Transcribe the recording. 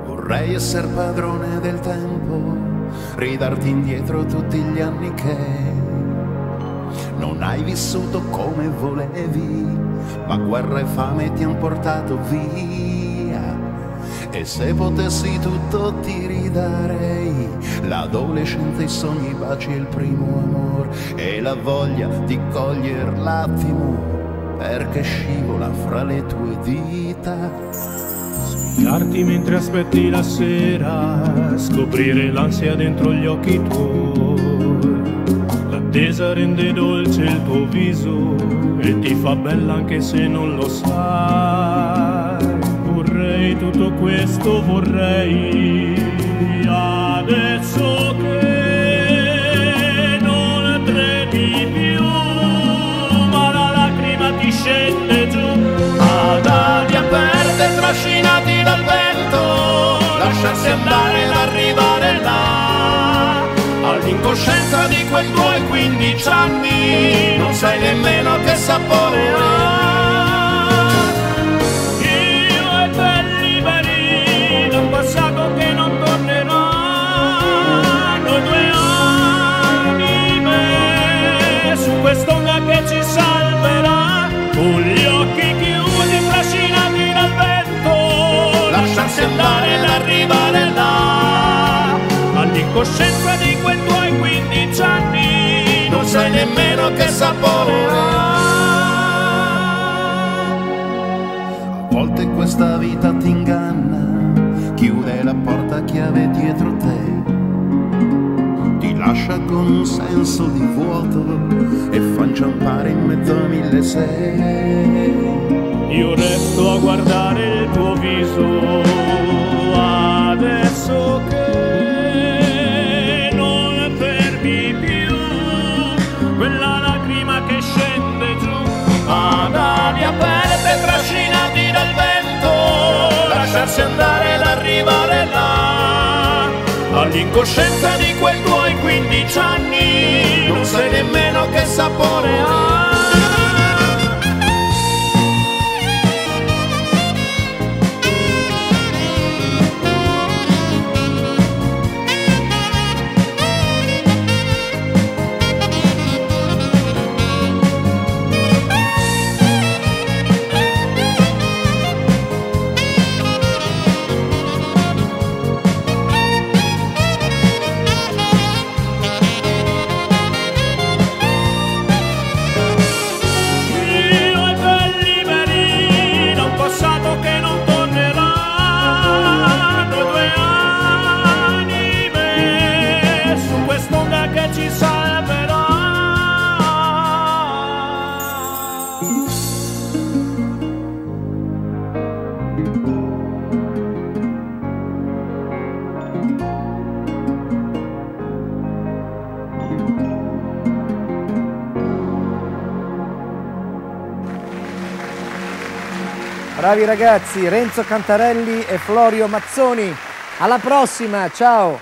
Vorrei essere padrone del tempo, ridarti indietro tutti gli anni che non hai vissuto come volevi, ma guerra e fame ti han portato via. E se potessi tutto ti ridarei l'adolescenza, i sogni, i baci e il primo amore, e la voglia di cogliere l'attimo perché scivola fra le tue dita. Svegliarti mentre aspetti la sera, scoprire l'ansia dentro gli occhi tuoi. L'attesa rende dolce il tuo viso e ti fa bella anche se non lo sai. Vorrei tutto questo, vorrei adesso che non tremi più, ma la lacrima ti scende giù. Ad ali aperte, trascinati dal vento, lasciarsi andare ed arrivare là, all'incoscienza di quei tuoi 15 anni, non sai nemmeno che sapore ha. Io e te liberi da un passato che non tornerà, noi due anime su quest'onda che ci salverà, con gli occhi chiusi, trascinati dal vento, lasciarsi andare ed arrivare là, all'incoscienza di quei tuoi 15 anni, non sai nemmeno che sapore ha. A volte questa vita ti inganna, chiude la porta a chiave dietro te, ti lascia con un senso di vuoto e fa inciampare in mezzo a 1600. Io resto a guardare il tuo viso, adesso che non fermi più quella lacrima che scende giù. Ad ali aperte, trascinati dal vento, lasciarsi andare ed arrivare là, all'incoscienza di quei tuoi 15 anni, non sai nemmeno che sapore ha. Ci salverà. Bravi ragazzi, Renzo Cantarelli e Florio Mazzoni. Alla prossima, ciao.